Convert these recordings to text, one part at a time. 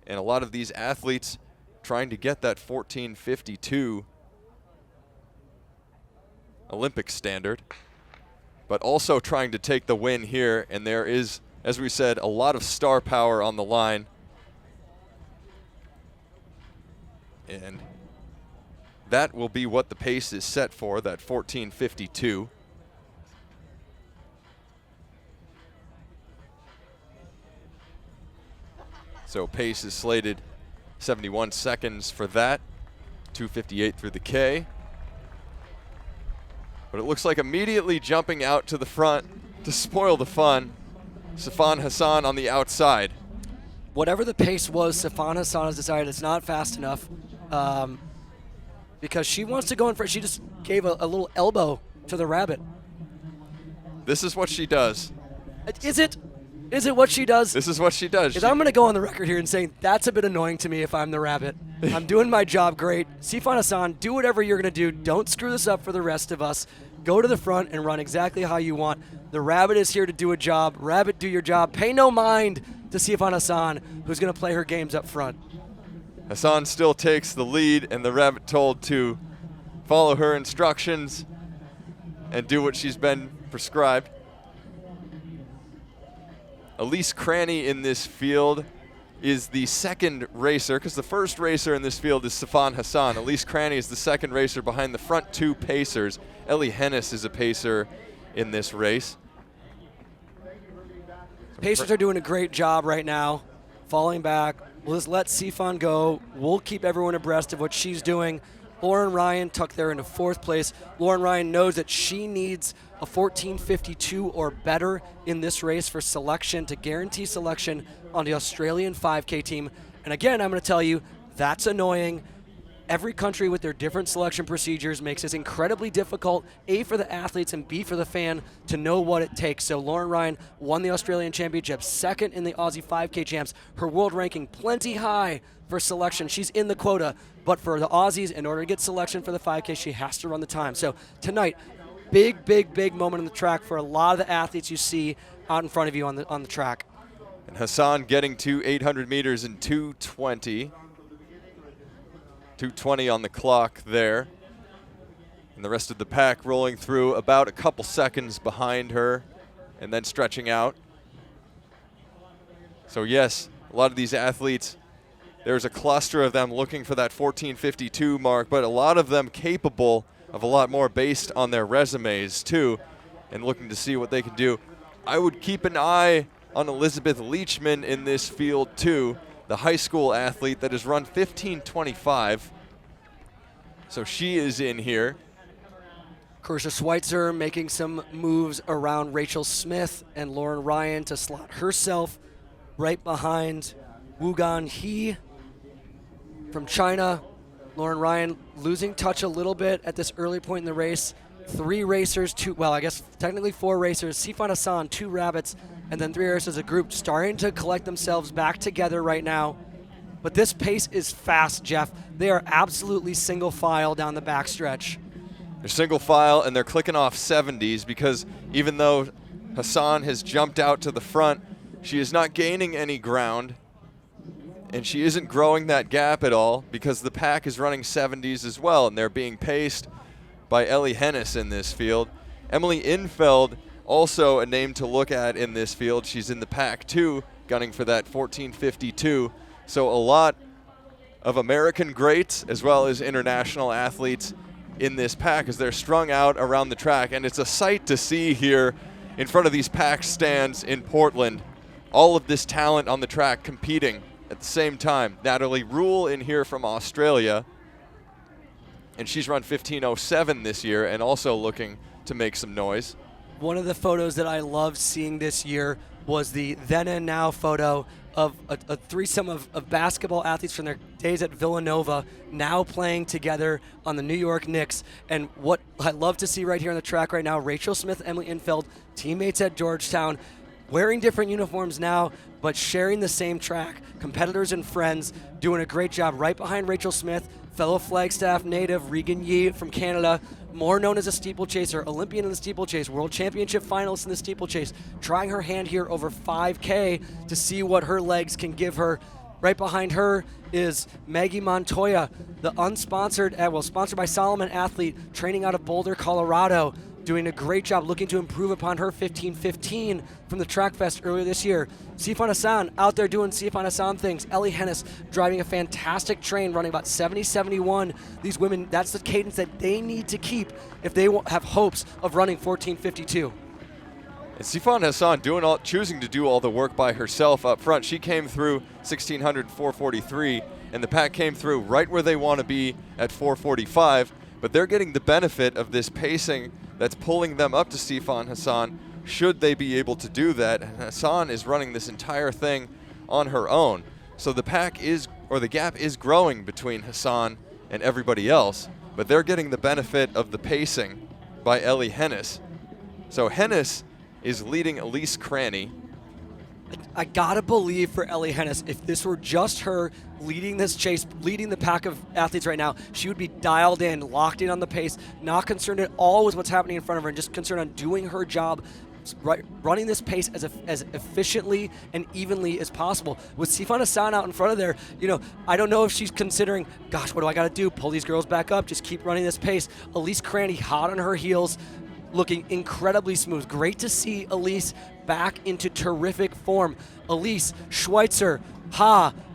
And a lot of these athletes trying to get that 14:52 Olympic standard, but also trying to take the win here. And there is, as we said, a lot of star power on the line. And that will be what the pace is set for, that 14:52. So pace is slated 71 seconds for that, 2:58 through the K. But it looks like immediately jumping out to the front to spoil the fun, Sifan Hassan on the outside. Whatever the pace was, Sifan Hassan has decided it's not fast enough because she wants to go in front. She just gave a little elbow to the rabbit. This is what she does. Is it? Is it what she does? This is what she does. Because I'm going to go on the record here and saying that's a bit annoying to me if I'm the rabbit. I'm doing my job great. Sifan Hassan, do whatever you're going to do. Don't screw this up for the rest of us. Go to the front and run exactly how you want. The rabbit is here to do a job. Rabbit, do your job. Pay no mind to Sifan Hassan, who's going to play her games up front. Hassan still takes the lead, and the rabbit told to follow her instructions and do what she's been prescribed. Elise Cranny in this field is the second racer, because the first racer in this field is Sifan Hassan. Elise Cranny is the second racer behind the front two pacers. Ellie Hennis is a pacer in this race. Pacers are doing a great job right now, falling back. We'll just let Sifan go. We'll keep everyone abreast of what she's doing. Lauren Ryan tucked there into fourth place. Lauren Ryan knows that she needs a 14:52 or better in this race for selection, to guarantee selection on the Australian 5K team. And again, I'm going to tell you, that's annoying. Every country with their different selection procedures makes it incredibly difficult, A, for the athletes and B, for the fan to know what it takes. So Lauren Ryan won the Australian Championship, second in the Aussie 5K champs. Her world ranking plenty high for selection. She's in the quota, but for the Aussies, in order to get selection for the 5K, she has to run the time. So tonight, big, big, big moment on the track for a lot of the athletes you see out in front of you on the track. And Hassan getting to 800 meters in 2:20. 2:20 on the clock there. And the rest of the pack rolling through about a couple seconds behind her and then stretching out. So yes, a lot of these athletes, there's a cluster of them looking for that 14:52 mark, but a lot of them capable of a lot more based on their resumes too, and looking to see what they can do. I would keep an eye on Elizabeth Leachman in this field too, the high school athlete that has run 15:25. So she is in here. Kersha Schweitzer making some moves around Rachel Smith and Lauren Ryan to slot herself right behind Wu Gan He from China. Lauren Ryan losing touch a little bit at this early point in the race. Three racers, I guess technically four racers. Sifan Hassan, two rabbits, and then three racers as a group starting to collect themselves back together right now. But this pace is fast, Jeff. They are absolutely single file down the backstretch. They're single file, and they're clicking off 70s because even though Hassan has jumped out to the front, she is not gaining any ground, and she isn't growing that gap at all because the pack is running 70s as well, and they're being paced by Ellie Hennis in this field. Emily Infeld, also a name to look at in this field. She's in the pack too, gunning for that 14:52. So a lot of American greats as well as international athletes in this pack as they're strung out around the track. And it's a sight to see here in front of these pack stands in Portland. All of this talent on the track competing at the same time. Natalie Rule in here from Australia, and she's run 15:07 this year and also looking to make some noise. One of the photos that I loved seeing this year was the then and now photo of a threesome of basketball athletes from their days at Villanova now playing together on the New York Knicks. And what I love to see right here on the track right now, Rachel Smith, Emily Infeld, teammates at Georgetown, wearing different uniforms now, but sharing the same track. Competitors and friends doing a great job right behind Rachel Smith, fellow Flagstaff native Regan Yee from Canada, more known as a steeplechaser, Olympian in the steeplechase, world championship finalist in the steeplechase, trying her hand here over 5K to see what her legs can give her. Right behind her is Maggie Montoya, the unsponsored, sponsored by Solomon athlete training out of Boulder, Colorado, doing a great job looking to improve upon her 15:15 from the Track Fest earlier this year. Sifan Hassan out there doing Sifan Hassan things. Ellie Hennis driving a fantastic train, running about 70-71. These women, that's the cadence that they need to keep if they have hopes of running 14:52. And Sifan Hassan choosing to do all the work by herself up front. She came through 1600 443, and the pack came through right where they want to be at 445, but they're getting the benefit of this pacing that's pulling them up to Sifan Hassan, should they be able to do that. And Hassan is running this entire thing on her own. So the pack is, or the gap is growing between Hassan and everybody else, but they're getting the benefit of the pacing by Ellie Hennis. So Hennis is leading Elise Cranny. I gotta believe for Ellie Hennis, if this were just her leading this chase, leading the pack of athletes right now, she would be dialed in, locked in on the pace, not concerned at all with what's happening in front of her, and just concerned on doing her job, running this pace as efficiently and evenly as possible. With Sifan Hassan out in front of there, I don't know if she's considering, gosh, what do I gotta do? Pull these girls back up, just keep running this pace. Elise Cranny hot on her heels, looking incredibly smooth. Great to see Elise back into terrific form. Elise, Schweitzer,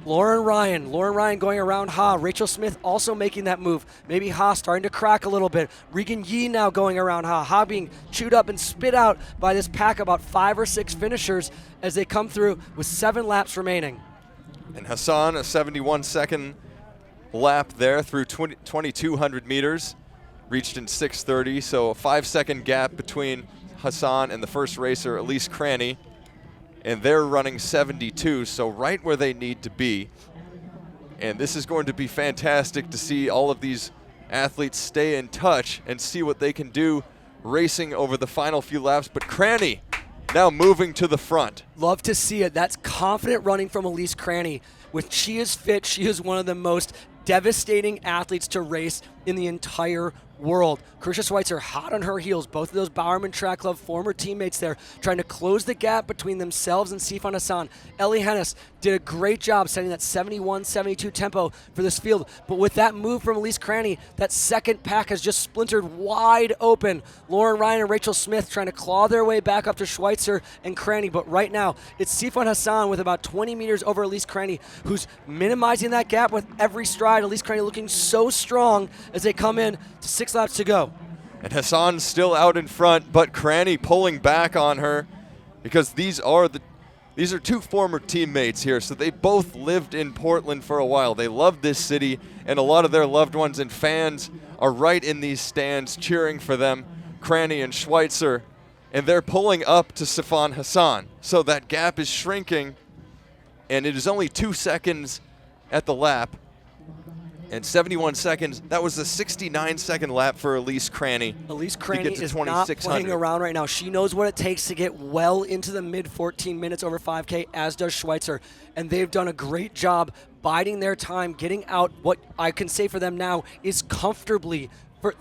Lauren Ryan going around Rachel Smith also making that move. Maybe starting to crack a little bit. Regan Yee now going around being chewed up and spit out by this pack, about 5 or 6 finishers as they come through with 7 laps remaining. And Hassan, a 71-second lap there through 2,200 meters. Reached in 6:30, so a 5-second gap between Hassan and the first racer, Elise Cranny, and they're running 72, so right where they need to be. And this is going to be fantastic to see all of these athletes stay in touch and see what they can do racing over the final few laps. But Cranny now moving to the front. Love to see it. That's confident running from Elise Cranny. When she is fit, she is one of the most devastating athletes to race in the entire world. Kersha Schweitzer hot on her heels. Both of those Bowerman Track Club former teammates there trying to close the gap between themselves and Sifan Hassan. Ellie Hennis did a great job setting that 71-72 tempo for this field. But with that move from Elise Cranny, that second pack has just splintered wide open. Lauren Ryan and Rachel Smith trying to claw their way back up to Schweitzer and Cranny. But right now, it's Sifan Hassan with about 20 meters over Elise Cranny, who's minimizing that gap with every stride. Elise Cranny looking so strong as they come in to 6 laps to go. And Hassan's still out in front, but Cranny pulling back on her because these are 2 former teammates here, so they both lived in Portland for a while. They love this city, and a lot of their loved ones and fans are right in these stands cheering for them, Cranny and Schweitzer, and they're pulling up to Sifan Hassan. So that gap is shrinking, and it is only 2 seconds at the lap. And 71 seconds, that was a 69-second lap for Elise Cranny. Elise Cranny is not playing around right now. She knows what it takes to get well into the mid-14 minutes over 5K, as does Schweitzer. And they've done a great job biding their time, getting out what I can say for them now is comfortably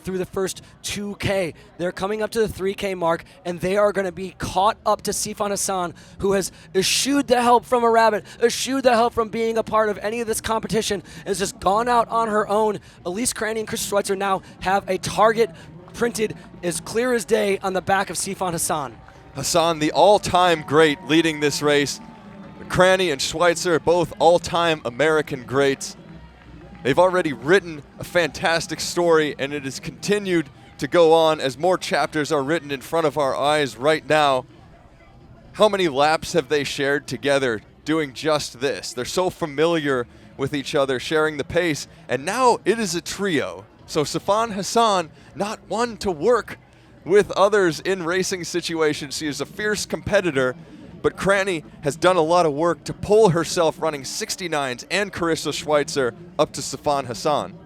through the first 2K. They're coming up to the 3K mark, and they are going to be caught up to Sifan Hassan, who has eschewed the help from a rabbit, eschewed the help from being a part of any of this competition, and has just gone out on her own. Elise Cranny and Chris Schweitzer now have a target printed as clear as day on the back of Sifan Hassan. Hassan, the all-time great, leading this race. Cranny and Schweitzer, both all-time American greats. They've already written a fantastic story, and it has continued to go on as more chapters are written in front of our eyes right now. How many laps have they shared together doing just this? They're so familiar with each other, sharing the pace, and now it is a trio. So Sifan Hassan, not one to work with others in racing situations. She is a fierce competitor, but Cranny has done a lot of work to pull herself running 69s and Carissa Schweitzer up to Sifan Hassan.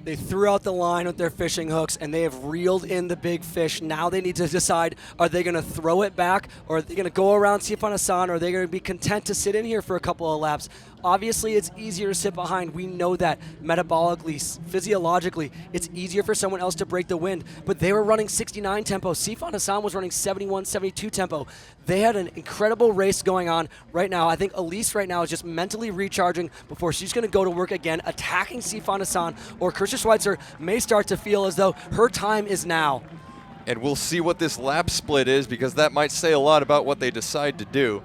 They threw out the line with their fishing hooks, and they have reeled in the big fish. Now they need to decide, are they going to throw it back, or are they going to go around Sifan Hassan, or are they going to be content to sit in here for a couple of laps? Obviously, it's easier to sit behind. We know that metabolically, physiologically, it's easier for someone else to break the wind. But they were running 69 tempo. Sifan Hassan was running 71, 72 tempo. They had an incredible race going on right now. I think Elise right now is just mentally recharging before she's going to go to work again, attacking Sifan Hassan, or Karissa Schweitzer may start to feel as though her time is now. And we'll see what this lap split is, because that might say a lot about what they decide to do.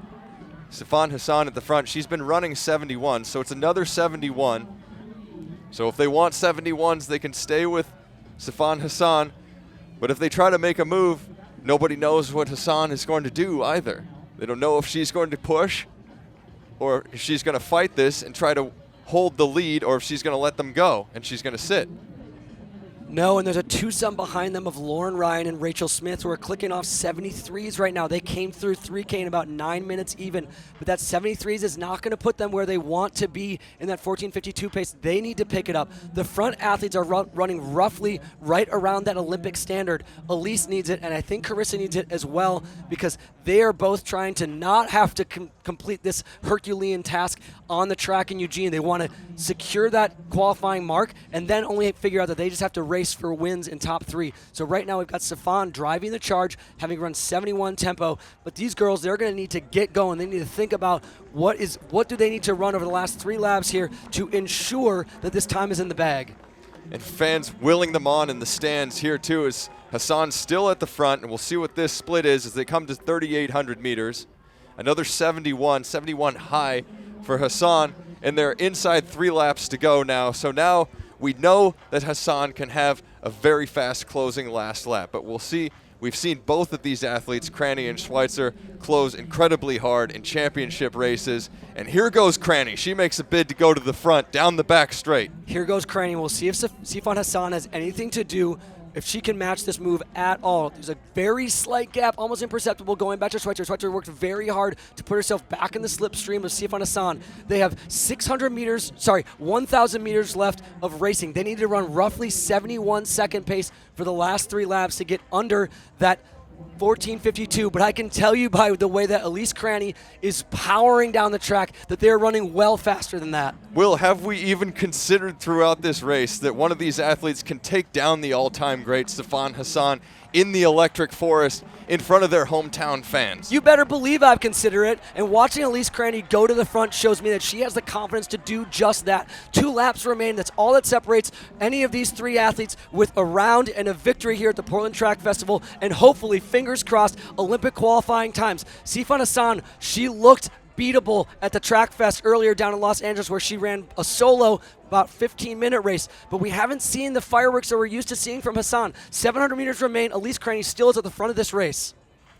Sifan Hassan at the front, she's been running 71, so it's another 71. So if they want 71s, they can stay with Sifan Hassan. But if they try to make a move, nobody knows what Hassan is going to do either. They don't know if she's going to push or if she's going to fight this and try to hold the lead, or if she's going to let them go and she's going to sit. No, and there's a twosome behind them of Lauren Ryan and Rachel Smith, who are clicking off 73s right now. They came through 3K in about 9 minutes even, but that 73s is not going to put them where they want to be in that 14:52 pace. They need to pick it up. The front athletes are running roughly right around that Olympic standard. Elise needs it, and I think Karissa needs it as well, because they are both trying to not have to complete this Herculean task on the track in Eugene. They want to secure that qualifying mark and then only figure out that they just have to race for wins in top 3. So right now we've got Sifan driving the charge, having run 71 tempo, but these girls, they're going to need to get going. They need to think about what do they need to run over the last 3 laps here to ensure that this time is in the bag. And fans willing them on in the stands here too, as Hassan's still at the front, and we'll see what this split is as they come to 3,800 meters. Another 71 high for Hassan, and they're inside 3 laps to go now. So now we know that Hassan can have a very fast closing last lap, but we'll see. We've seen both of these athletes, Cranny and Schweitzer, close incredibly hard in championship races. And here goes Cranny. She makes a bid to go to the front, down the back straight. Here goes Cranny. We'll see if Sifan Hassan has anything to do, if she can match this move at all. There's a very slight gap, almost imperceptible, going back to Schweitzer. Schweitzer worked very hard to put herself back in the slipstream of Sifan Hassan. They have 1,000 meters left of racing. They need to run roughly 71 second pace for the last 3 laps to get under that 14:52, but I can tell you by the way that Elise Cranny is powering down the track that they're running well faster than that. Will, have we even considered throughout this race that one of these athletes can take down the all-time great Sifan Hassan in the electric forest in front of their hometown fans? You better believe I've considered it, and watching Elise Cranny go to the front shows me that she has the confidence to do just that. 2 laps remain. That's all that separates any of these 3 athletes, with a round and a victory here at the Portland Track Festival, and hopefully, fingers crossed, Olympic qualifying times. Sifan Hassan, she looked beatable at the Track Fest earlier down in Los Angeles, where she ran a solo about 15-minute race, but we haven't seen the fireworks that we're used to seeing from Hassan. 700 meters remain. Elise Cranny still is at the front of this race.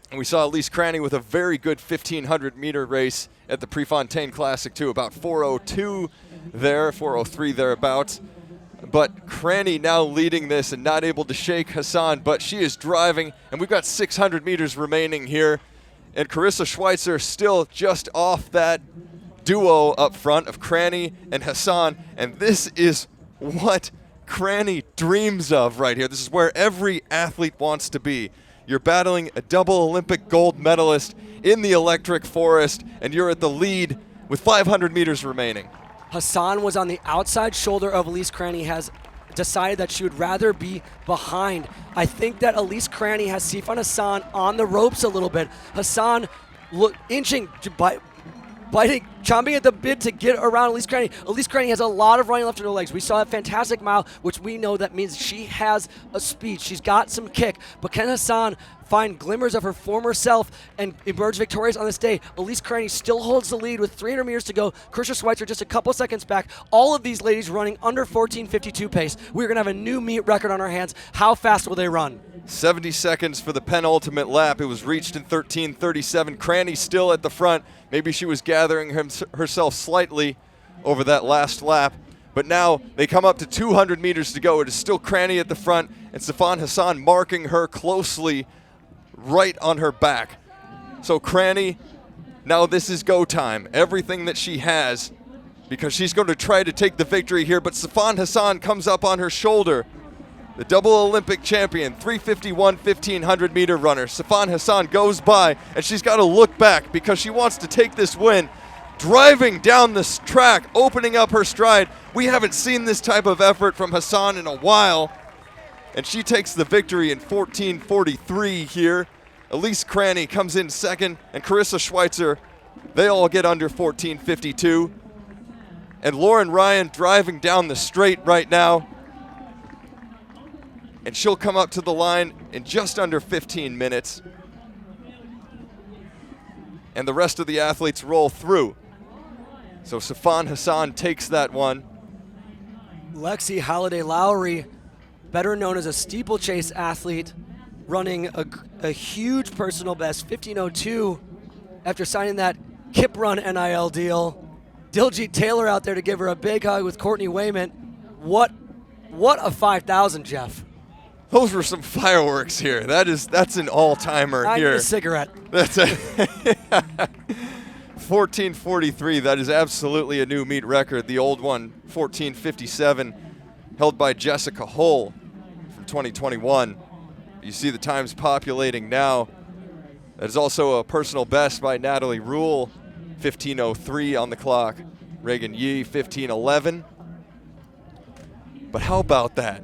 And we saw Elise Cranny with a very good 1,500-meter race at the Prefontaine Classic too, about 4:02 there, 4:03 thereabouts. But Cranny now leading this and not able to shake Hassan, but she is driving, and we've got 600 meters remaining here. And Karissa Schweitzer still just off that duo up front of Cranny and Hassan, and this is what Cranny dreams of right here. This is where every athlete wants to be. You're battling a double Olympic gold medalist in the electric forest, and you're at the lead with 500 meters remaining. Hassan was on the outside shoulder of Elise Cranny, has decided that she would rather be behind. I think that Elise Cranny has Sifan Hassan on the ropes a little bit. Hassan inching, biting, chomping at the bit to get around Elise Cranny. Elise Cranny has a lot of running left in her legs. We saw that fantastic mile, which we know that means she has a speed. She's got some kick. But can Hassan find glimmers of her former self and emerge victorious on this day? Elise Cranny still holds the lead with 300 meters to go. Karissa Schweitzer just a couple seconds back. All of these ladies running under 14:52 pace. We're going to have a new meet record on our hands. How fast will they run? 70 seconds for the penultimate lap. It was reached in 13:37. Cranny still at the front. Maybe she was gathering herself slightly over that last lap. But now they come up to 200 meters to go. It is still Cranny at the front, and Sifan Hassan marking her closely right on her back. So Cranny, now this is go time. Everything that she has, because she's going to try to take the victory here. But Sifan Hassan comes up on her shoulder. The double Olympic champion, 3:51 1,500 meter runner. Sifan Hassan goes by, and she's got to look back because she wants to take this win. Driving down this track, opening up her stride. We haven't seen this type of effort from Hassan in a while. And she takes the victory in 14:43 here. Elise Cranny comes in second, and Carissa Schweitzer, they all get under 14:52. And Lauren Ryan driving down the straight right now. And she'll come up to the line in just under 15 minutes. And the rest of the athletes roll through. So Sifan Hassan takes that one. Lexi Halliday Lowry, better known as a steeplechase athlete, running a huge personal best, 15:02, after signing that Kip Run NIL deal. Diljit Taylor out there to give her a big hug with Courtney Wayment. What a 5,000, Jeff. Those were some fireworks here. That's an all-timer I here. need a cigarette. That's a 14:43. That is absolutely a new meet record. The old one, 14:57, held by Jessica Hull from 2021. You see the times populating now. That is also a personal best by Natalie Rule, 15:03 on the clock. Reagan Yee, 15:11. But how about that?